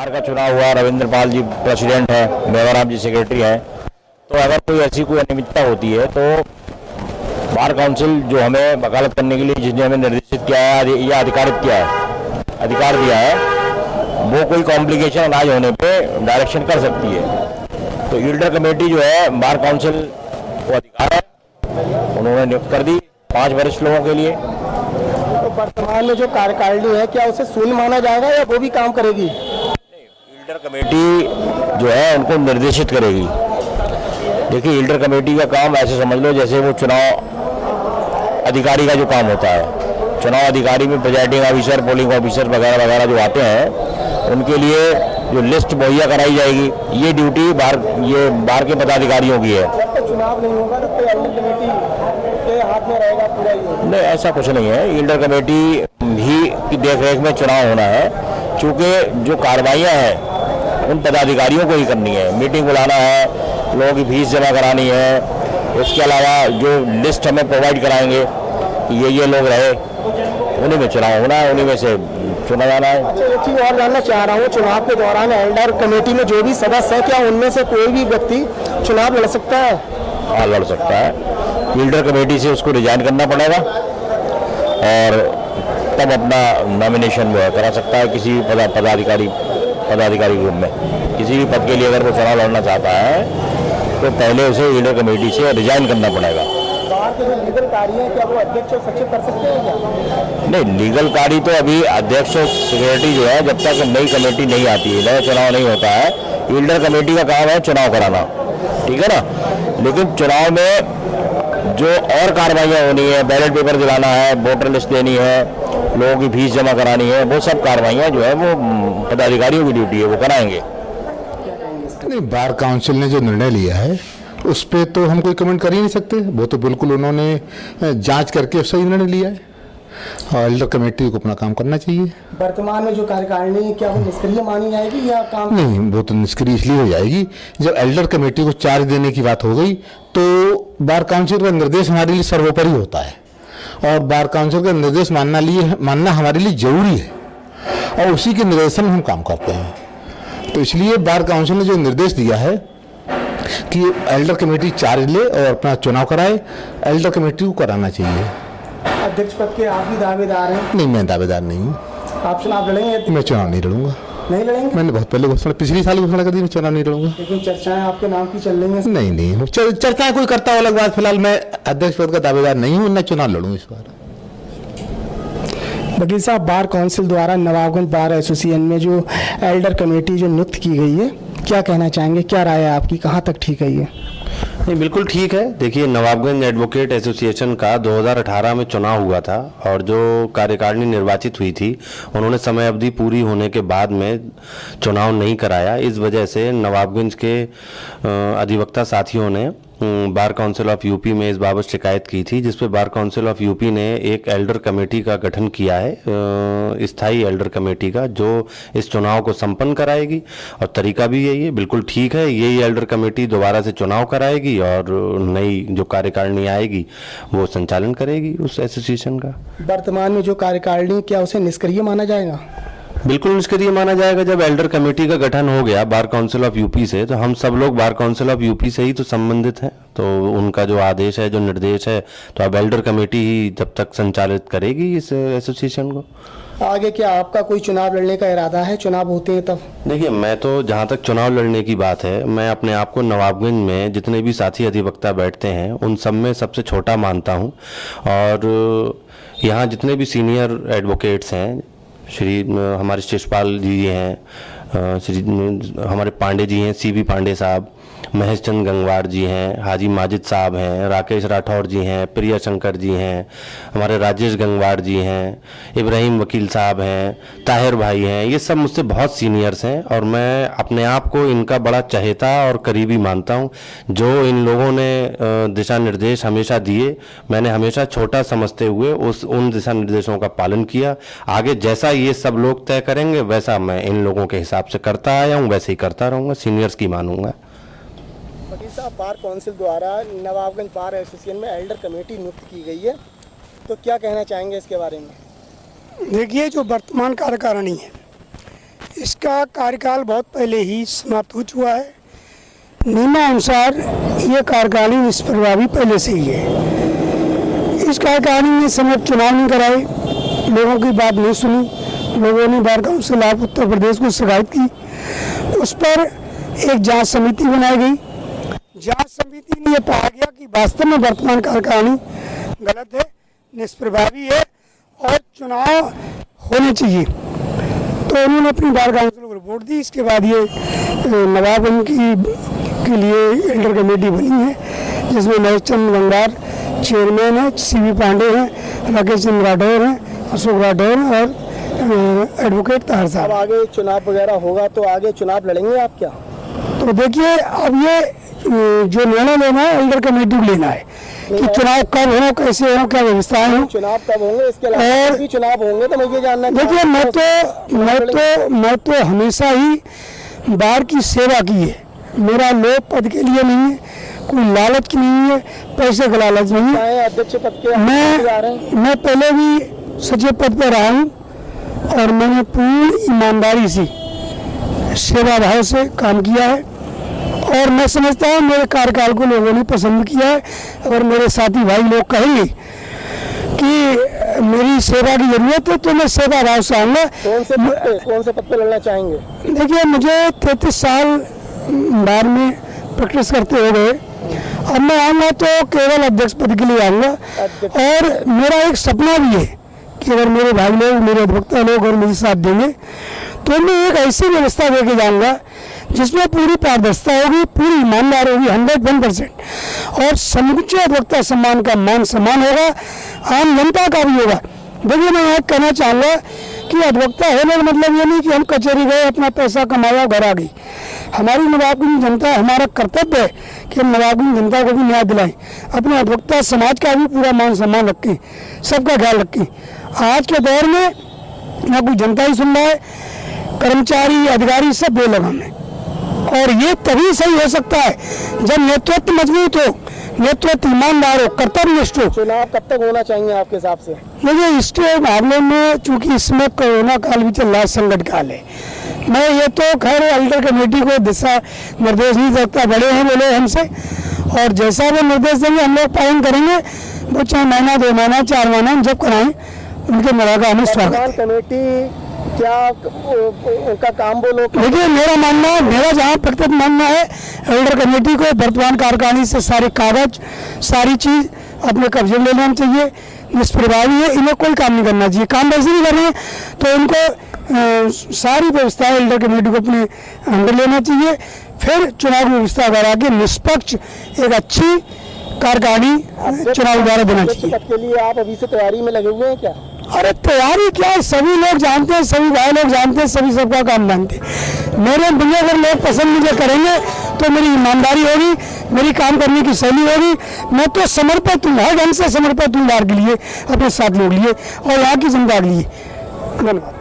बार का चुनाव हुआ, रविंद्र पाल जी प्रेसिडेंट है, मेवाराम जी सेक्रेटरी हैं। तो अगर कोई ऐसी कोई अनियमितता होती है तो बार काउंसिल जो हमें वकालत करने के लिए जिसने हमें निर्देशित किया है या अधिकारित किया है, अधिकार दिया है, वो कोई कॉम्प्लिकेशन अनाज होने पे डायरेक्शन कर सकती है। तो ईल्डर कमेटी जो है बार काउंसिल को अधिकार है, उन्होंने नियुक्त कर दी 5 वरिष्ठ लोगों के लिए। तो वर्तमान में जो कार्यकारिणी है क्या उसे शून्य माना जाएगा या वो भी काम करेगी? ईल्डर कमेटी जो है उनको निर्देशित करेगी। देखिए, ईल्डर कमेटी का काम ऐसे समझ लो जैसे वो चुनाव अधिकारी का जो काम होता है। चुनाव अधिकारी में प्रिजाइडिंग ऑफिसर, पोलिंग ऑफिसर वगैरह वगैरह जो आते हैं, उनके लिए जो लिस्ट मुहैया कराई जाएगी, ये ड्यूटी बार के पदाधिकारियों की है। जब तक चुनाव नहीं होगा तब तक ईल्डर कमेटी के हाथ में रहेगा पूरा ये? नहीं, ऐसा कुछ नहीं है। ईल्डर कमेटी ही की देखरेख में चुनाव होना है, चूँकि जो कार्रवाइयाँ हैं उन पदाधिकारियों को ही करनी है। मीटिंग बुलाना है, लोगों की फीस जमा करानी है, इसके अलावा जो लिस्ट हमें प्रोवाइड कराएंगे कि ये लोग रहे, उन्हीं में चुनाव होना है, उन्हीं में से चुना जाना है। अच्छा, एक चीज और जानना चाह रहा हूँ, चुनाव के दौरान ईल्डर कमेटी में जो भी सदस्य है क्या उनमें से कोई भी व्यक्ति चुनाव लड़ सकता है? हाँ, लड़ सकता है। ईल्डर कमेटी से उसको रिजाइन करना पड़ेगा और तब अपना नॉमिनेशन करा सकता है किसी पदाधिकारी ग्रुप में। किसी भी पद के लिए अगर वो चुनाव लड़ना चाहता है तो पहले उसे ईल्डर कमेटी से रिजाइन करना पड़ेगा। बार के जो लीगल कार्य है क्या वो अध्यक्ष और सचिव कर सकते हैं क्या? नहीं, लीगल कार्य तो अभी अध्यक्ष और सेक्रेटरी जो है, जब तक नई कमेटी नहीं आती है, नया चुनाव नहीं होता है, ईल्डर कमेटी का काम है चुनाव कराना, ठीक है ना। लेकिन चुनाव में जो और कार्रवाइयाँ होनी है, बैलेट पेपर दिलाना है, वोटर लिस्ट देनी है, लोगों की फीस जमा करानी है, वो सब कार्रवाइयाँ जो है वो पदाधिकारियों की ड्यूटी है, वो कराएंगे। नहीं, बार काउंसिल ने जो निर्णय लिया है उस पर तो हम कोई कमेंट कर ही नहीं सकते। वो तो बिल्कुल उन्होंने जांच करके सही निर्णय लिया है और ईल्डर कमेटी को अपना काम करना चाहिए। वर्तमान में जो कार्यकारिणी है क्या वो निष्क्रिय मानी जाएगी या काम? नहीं, वो तो निष्क्रिय इसलिए हो जाएगी जब ईल्डर कमेटी को चार्ज देने की बात हो गई तो बार काउंसिल का निर्देश हमारे लिए सर्वोपरि होता है और बार काउंसिल का निर्देश मानना हमारे लिए जरूरी है और उसी के निर्देशन में हम काम करते हैं। तो इसलिए बार काउंसिल ने जो निर्देश दिया है कि ईल्डर कमेटी चार्ज ले और अपना चुनाव कराए, ईल्डर कमेटी को कराना चाहिए। अध्यक्ष पद के आप भी दावेदार हैं? नहीं, मैं दावेदार नहीं हूँ। आप चुनाव लड़ेंगे? मैं चुनाव नहीं लड़ूंगा। नहीं लड़ेंगे? मैंने बहुत पहले घोषणा, पिछली साल घोषणा कर दी मैं चुनाव नहीं लड़ूंगा। लेकिन चर्चाएं आपके नाम की चल रही हैं। नहीं, चर्चाएं कोई करता हो अलग बात। फिलहाल मैं अध्यक्ष पद का दावेदार नहीं हूँ, न चुनाव लड़ूंगा इस बार। वकील साहब, बार काउंसिल द्वारा नवाबगंज बार एसोसिएशन में जो एल्डर कमेटी जो नियुक्त की गई है, क्या कहना चाहेंगे? क्या राय है आपकी, कहाँ तक ठीक है ये? नहीं, बिल्कुल ठीक है। देखिए, नवाबगंज एडवोकेट एसोसिएशन का 2018 में चुनाव हुआ था और जो कार्यकारिणी निर्वाचित हुई थी उन्होंने समय अवधि पूरी होने के बाद में चुनाव नहीं कराया। इस वजह से नवाबगंज के अधिवक्ता साथियों ने बार काउंसिल ऑफ यूपी में इस बाबत शिकायत की थी, जिस पे बार काउंसिल ऑफ यूपी ने एक एल्डर कमेटी का गठन किया है, स्थायी एल्डर कमेटी का, जो इस चुनाव को संपन्न कराएगी। और तरीका भी यही है, बिल्कुल ठीक है। यही एल्डर कमेटी दोबारा से चुनाव कराएगी और नई जो कार्यकारिणी आएगी वो संचालन करेगी उस एसोसिएशन का। वर्तमान में जो कार्यकारिणी क्या उसे निष्क्रिय माना जाएगा? बिल्कुल निष्क्रिय माना जाएगा। जब एल्डर कमेटी का गठन हो गया बार काउंसिल ऑफ यूपी से, तो हम सब लोग बार काउंसिल ऑफ यूपी से ही तो संबंधित हैं। तो उनका जो आदेश है, जो निर्देश है, तो अब एल्डर कमेटी ही जब तक संचालित करेगी इस एसोसिएशन को। आगे क्या आपका कोई चुनाव लड़ने का इरादा है? चुनाव होते हैं तब? देखिए, मैं तो जहाँ तक चुनाव लड़ने की बात है, मैं अपने आप को नवाबगंज में जितने भी साथी अधिवक्ता बैठते हैं उन सब में सबसे छोटा मानता हूँ। और यहाँ जितने भी सीनियर एडवोकेट्स हैं, श्री हमारे शिषपाल जी हैं, श्री हमारे पांडे जी हैं, सीबी पांडे साहब, महेश चंद गंगवार जी हैं, हाजी माजिद साहब हैं, राकेश राठौर जी हैं, प्रिया शंकर जी हैं, हमारे राजेश गंगवार जी हैं, इब्राहिम वकील साहब हैं, ताहिर भाई हैं। ये सब मुझसे बहुत सीनियर्स हैं और मैं अपने आप को इनका बड़ा चहेता और करीबी मानता हूँ। जो इन लोगों ने दिशा निर्देश हमेशा दिए, मैंने हमेशा छोटा समझते हुए उन दिशा निर्देशों का पालन किया। आगे जैसा ये सब लोग तय करेंगे वैसा मैं इन लोगों के हिसाब से करता आया हूँ, वैसे ही करता रहूँगा, सीनियर्स की मानूंगा। वकील साहब, बार काउंसिल द्वारा नवाबगंज बार एसोसिएशन में एल्डर कमेटी नियुक्त की गई है, तो क्या कहना चाहेंगे इसके बारे में? देखिए, जो वर्तमान कार्यकारिणी है इसका कार्यकाल बहुत पहले ही समाप्त हो चुका है। नियमानुसार ये कार्यकाल निष्प्रभावी पहले से ही है। इस कार्यकाल ने समय चुनाव नहीं कराए, लोगों की बात नहीं सुनी, लोगों ने bar council of Uttar Pradesh को शिकायत की, उस पर एक जांच समिति बनाई गई। जांच समिति ने यह पाया गया कि वास्तव में वर्तमान कार्यकारिणी गलत है, निष्प्रभावी है और चुनाव होने चाहिए। तो उन्होंने अपनी बार काउंसिल को रिपोर्ट दी। इसके बाद ये नवाबगंज के लिए एल्डर कमेटी बनी है, जिसमें महेश चंद्र गंगार चेयरमैन है, सीवी पांडे हैं, राकेश चंद्र राठौर हैं, अशोक राठौर और एडवोकेट ताहिर साहब। अब आगे चुनाव वगैरह होगा तो आगे चुनाव लड़ेंगे आप क्या? तो देखिए, अब ये जो निर्णय लेना है एल्डर कमेटी को लेना है कि चुनाव कब हो, कैसे हो, क्या व्यवस्थाएं हो, चुनाव कब होंगे, इसके अलावा भी चुनाव होंगे तो मैं ये जानना देखिए, मैं तो हमेशा ही बार की सेवा की है। मेरा लोक पद के लिए नहीं है, कोई लालच की नहीं है, पैसे का लालच नहीं है। अध्यक्ष पद के मैं पहले भी सचिव पद पर रहा हूँ और मैंने पूरी ईमानदारी से सेवा भाव से काम किया है और मैं समझता हूँ मेरे कार्यकाल को लोगों ने पसंद किया है। अगर मेरे साथी भाई लोग कहेंगे कि मेरी सेवा की जरूरत है तो मैं सेवा भाव से आऊँगा। कौन से पद पे लड़ना चाहेंगे? देखिए, मुझे 33 साल बार में प्रैक्टिस करते हो गए, अब मैं आऊँगा तो केवल अध्यक्ष पद के लिए आऊँगा। और मेरा एक सपना भी है कि अगर मेरे भाई लोग, मेरे अधिवक्ता लोग और मेरे साथ देंगे तो मैं एक ऐसी व्यवस्था देके जाऊँगा जिसमें पूरी पारदर्शिता होगी, पूरी ईमानदार होगी 101% और समूचे अधिवक्ता सम्मान का मान सम्मान होगा, आम जनता का भी होगा। देखिए, मैं यहाँ कहना चाहूँगा कि अधिवक्ता होने का मतलब ये नहीं कि हम कचहरी गए, अपना पैसा कमाया, घर आ गई। हमारी नवाबगंज जनता, हमारा कर्तव्य है कि हम नवाबगंज जनता को भी न्याय दिलाएं, अपने अधिवक्ता समाज का भी पूरा मान सम्मान रखें, सबका ख्याल रखें। आज के दौर में ना कोई जनता ही सुन रहा है, कर्मचारी अधिकारी सब बेलगाम है और ये तभी सही हो सकता है जब नेतृत्व मजबूत हो, नेतृत्व ईमानदार हो, कर्तव्यनिष्ठ हो। चुनाव कब तक होना चाहिए आपके हिसाब से? देखिए, इसके मामले में चूंकि इसमें कोरोना काल भी चल रहा है, संकट काल है, मैं ये तो खैर एल्डर कमेटी को दिशा निर्देश नहीं सकता, बड़े हैं वो लोग हमसे और जैसा वो निर्देश देंगे हम लोग पालन करेंगे। वो चाहे महीना, 2 महीना, 4 महीना हम जब कराएं, उनके मौका हमें स्वागत। कमेटी क्या उनका काम बोलो? देखिए, मेरा जहाँ प्रत्येक मानना है, एल्डर कमेटी को वर्तमान कार्यकारिणी से सारे कागज, सारी चीज अपने कब्जे में ले लेना चाहिए। निष्प्रभावी है, इन्हें कोई काम नहीं करना चाहिए। काम वैसे नहीं कर रहे हैं तो इनको सारी व्यवस्थाएं एल्डर कमेटी को अपने अंडर लेना चाहिए। फिर चुनाव की व्यवस्था करा के निष्पक्ष एक अच्छी कार्यकारिणी चुनाव द्वारा देना चाहिए। के लिए आप अभी से तैयारी में लगे हुए हैं क्या? अरे तैयारी क्या है, सभी लोग जानते हैं, सभी भाई लोग जानते हैं, सभी सबका काम जानते हैं। मुझे अगर लोग पसंद मुझे करेंगे तो मेरी ईमानदारी होगी, मेरी काम करने की शैली होगी। मैं तो समर्पित हूँ, हर ढंग से समर्पित हूँ बार के लिए, अपने साथ लोग लिए और यहाँ की जनता के लिए। धन्यवाद।